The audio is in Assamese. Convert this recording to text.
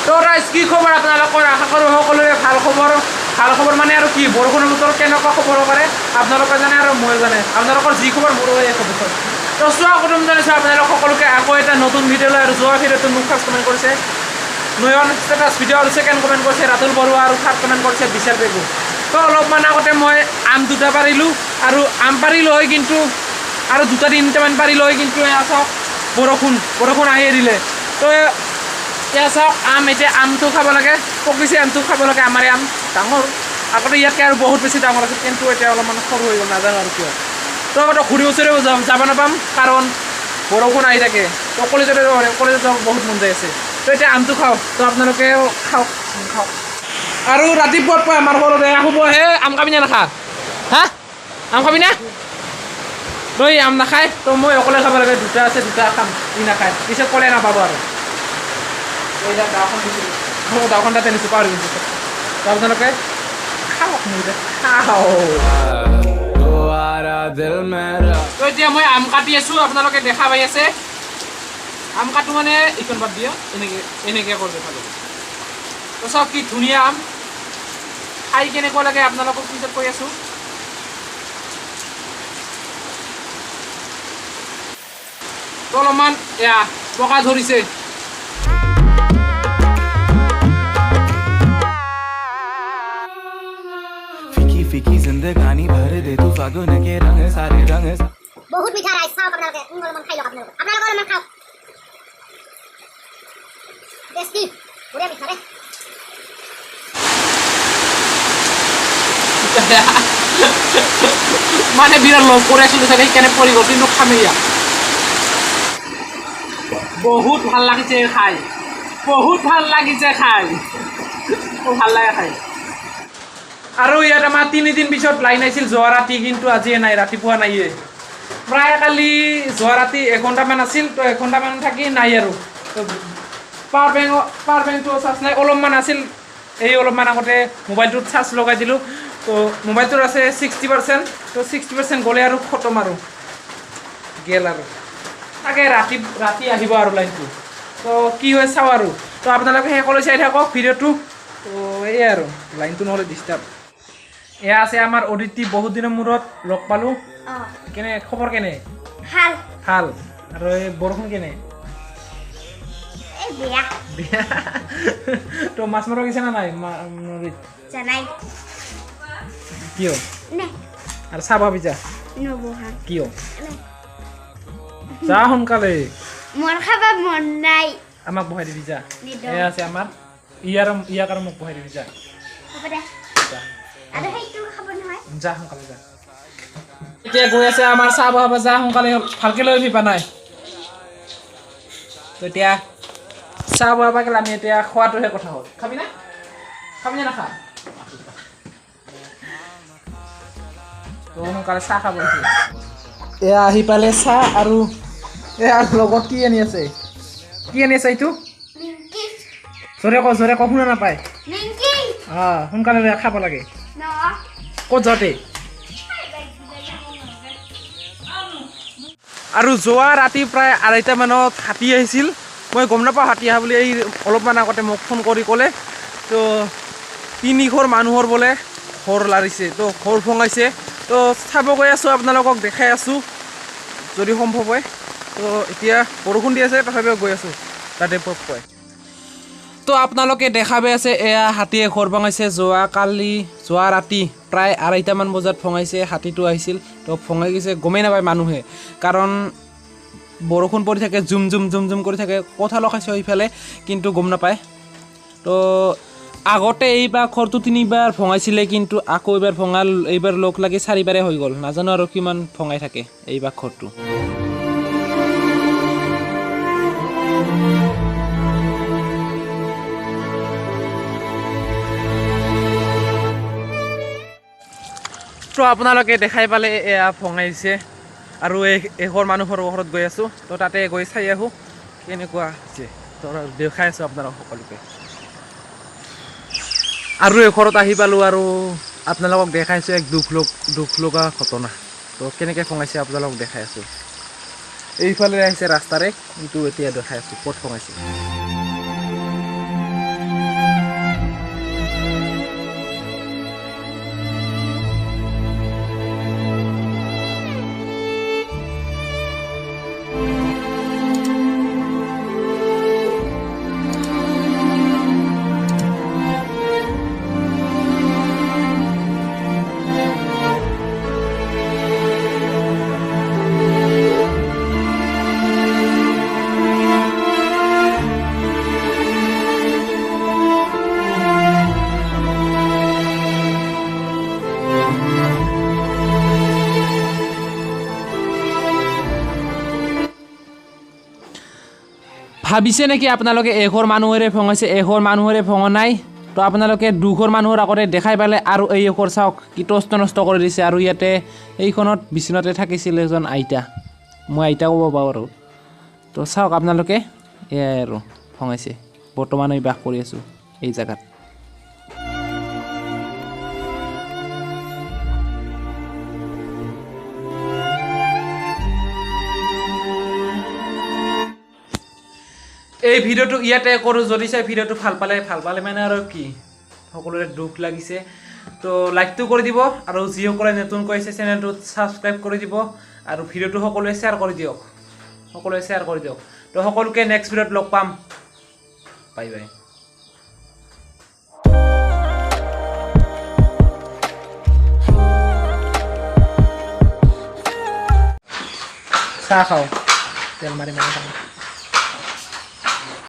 তো ৰাইজ কি খবৰ আপোনালোকৰ আশা কৰোঁ সকলোৰে ভাল খবৰ মানে আৰু কি বৰষুণৰ বতৰত কেনেকুৱা খবৰ হ'ব পাৰে আপোনালোকে জানে আৰু মই জানে আপোনালোকৰ যি খবৰ মোৰো এই খবৰ তো চোৱা কুটুম জানিছোঁ আপোনালোক সকলোকে আকৌ এটা নতুন ভিডিঅ' লৈ আৰু যোৱা ভিডিঅ'টো মোক ফাৰ্ষ্ট কমেণ্ট কৰিছে নয়ন ষ্টেটাছ ভিডিঅ' আৰু ছেকেণ্ড কমেণ্ট কৰিছে ৰাতুল বৰুৱা আৰু থাৰ্ড কমেণ্ট কৰিছে বিশাল বেগু তো অলপমান আগতে মই আম দুটা পাৰিলোঁ আৰু আম পাৰিলোঁ হয় কিন্তু আৰু দুটা তিনিটামান পাৰিলোঁ হয় কিন্তু এয়া চাওক বৰষুণ আহি এৰিলে তো এয়া চাওক আম এতিয়া আমটো খাব লাগে পকিছে আমটো খাব লাগে আমাৰ আম ডাঙৰ আগতে ইয়াতকৈ আৰু বহুত বেছি ডাঙৰ আছিল কিন্তু এতিয়া অলপমান সৰু হৈ গ'ল নাজানো আৰু কিয় তো আগতে ঘূৰি ওচৰেও যাব নাপাম কাৰণ বৰষুণ আহি থাকে তো কলেজত যাব বহুত মন যায় আছে তো এতিয়া আমটো খাওঁ তো আপোনালোকেও খাওক আৰু ৰাতিপুৱা আমাৰ ঘৰত শুবহে আম খাবি নে নাখা হা আম খাবি না তই আম নাখায় তো মই অকলে খাব লাগে দুটা আছে দুটা খাম ই নাখায় পিছত ক'লে নাপাব আৰু দাওখন তাতে নিছোঁ পাহৰি গৈছোঁ তো আপোনালোকে খাওক তো এতিয়া মই আম কাটি আছোঁ আপোনালোকে দেখা পাই আছে আম কাটো মানে এইখন বাদ দিয় এনেকৈ কৰি দেখালোঁ তো চাওক কি ধুনীয়া আম খাই কেনেকুৱা লাগে আপোনালোকক পিছত কৈ আছোঁ তো অলপমান এয়া পকা ধৰিছে फीकी जिंदगानी भर दे तू फागुन के रंग सारे रंग बहुत मीठा राइस खाओ আপনাদের অলপমান খাই লও আপনারা অলপমান খাও টেস্টি পুরো মিঠা রে মানে বিরাট লোভ করে আসলে থাকে কেনে পরি গল কিন্তু খামিয়া বহুত ভাল লাগিছে খাই খুব ভাল লাগে খাই আৰু ইয়াত আমাৰ 3 দিন পিছত লাইন আহিছিল যোৱা ৰাতি কিন্তু আজি নাই ৰাতিপুৱা নাইয়ে প্ৰায় কালি যোৱা ৰাতি 1 ঘণ্টামান আছিল তো 1 ঘণ্টামান থাকি নাই আৰু তো পাৱাৰ বেংকটো চাৰ্জ নাই অলপমান আছিল এই অলপমান আগতে মোবাইলটোত চাৰ্জ লগাই দিলোঁ তো মোবাইলটোৰ আছে 60% তো 60% গ'লে আৰু খতম আৰু গেল আৰু তাকে ৰাতি আহিব আৰু লাইনটো তো কি হয় চাওঁ আৰু তো আপোনালোকে সকলোৱে চাই থাকক ভিডিঅ'টো তো এই আৰু লাইনটো নহ'লে ডিষ্টাৰ্ব এয়া আছে আমাৰ অদিতি বহুত দিনৰ মূৰত লগ পালোঁ কেনে খবৰ কেনে ভাল আৰু এই বৰষুণ কেনে বিয়া তো মাছ মাৰিব গৈছে না নাই নদীত কিয় আৰু চাহ ভাবি যা কিয় যা সোনকালে মোৰ খাব মন নাই আমাক বহাই দিবি যা এয়া আছে আমাৰ ইয়াক আৰু মোক বহাই দিবি যা হ'ব দে আৰু সেইটো খাব নহয় যা সোনকালে যা এতিয়া গৈ আছে আমাৰ চাহ বহাব যা সোনকালে ভালকৈ লৈ আহিবা নাই তো এতিয়া চাহ বহাব গ'লে আমি এতিয়া খোৱাটোহে কথা হ'ল খাবি নে নাখা তো সোনকালে চাহ খাব এয়া আহি পালে চাহ আৰু এয়া লগত কি আনি আছে এইটো জোৰে ক শুনা নাপায় সোনকালে খাব লাগে ক'ত যাওঁতে আৰু যোৱা ৰাতি প্ৰায় 2:30 মানত হাতী আহিছিল মই গম নাপাওঁ হাতী আহা বুলি এই অলপমান আগতে মোক ফোন কৰি ক'লে তো 3 ঘৰ মানুহৰ বোলে ঘৰ লাৰিছে তো ঘৰ ভঙাইছে তো চাব গৈ আছোঁ আপোনালোকক দেখাই আছোঁ যদি সম্ভৱ হয় তো এতিয়া বৰষুণ দি আছে তথাপিও গৈ আছোঁ তাতে পয় তো আপোনালোকে দেখা পাই আছে এয়া হাতীয়ে ঘৰ ভঙাইছে যোৱা ৰাতি প্ৰায় 2:30 মান বজাত ভঙাইছে হাতীটো আহিছিল তো ভঙাই গৈছে গমেই নাপায় মানুহে কাৰণ বৰষুণ পৰি থাকে জুম কৰি থাকে কথা লগাইছে এইফালে কিন্তু গম নাপায় তো আগতে এইবাৰ ঘৰটো 3বাৰ ভঙাইছিলে কিন্তু আকৌ এইবাৰ লগ লাগি 4বাৰে হৈ গ'ল নাজানো আৰু কিমান ভঙাই থাকে এইবাৰ ঘৰটো তো আপোনালোকে দেখাই পালে এয়া ভঙাইছে আৰু এঘৰ মানুহৰ ঘৰত গৈ আছোঁ তো তাতে গৈ চাই আহোঁ কেনেকুৱা হৈছে তো দেখাই আছোঁ আপোনালোক সকলোকে আৰু এঘৰত আহি পালোঁ আৰু আপোনালোকক দেখাইছোঁ এক দুখ লগা ঘটনা তো কেনেকৈ ভঙাইছে আপোনালোকক দেখাই আছোঁ এইফালে আহিছে ৰাস্তাৰে কিন্তু এতিয়া দেখাই আছোঁ ক'ত ভঙাইছে ভাবিছে নেকি আপোনালোকে এঘৰ মানুহৰে ভঙাইছে এঘৰ মানুহৰে ভঙা নাই তো আপোনালোকে দুঘৰ মানুহৰ আগতে দেখাই পালে আৰু এই এঘৰ চাওক কি তষ্ট নষ্ট কৰি দিছে আৰু ইয়াতে এইখনত বিচনাতে থাকিছিল এজন আইতা মই আইতা ক'ব পাৰোঁ তো চাওক আপোনালোকে এয়াই আৰু ভঙাইছে বৰ্তমান আমি বাস কৰি আছোঁ এই জেগাত এই ভিডিওটো ইয়াতে কৰোঁ যদি চাই ভিডিওটো ভাল পালে মানে আৰু কি সকলোৰে দুখ লাগিছে তো লাইকটো কৰি দিব আৰু যিসকলে নতুনকৈ আছে চেনেলটো ছাবস্ক্ৰাইব কৰি দিব আৰু ভিডিওটো সকলোৱে শ্বেয়াৰ কৰি দিয়ক তো সকলোকে নেক্সট ভিডিওত লগ পাম বাই বাই চাহ খাওঁ তেল মাৰি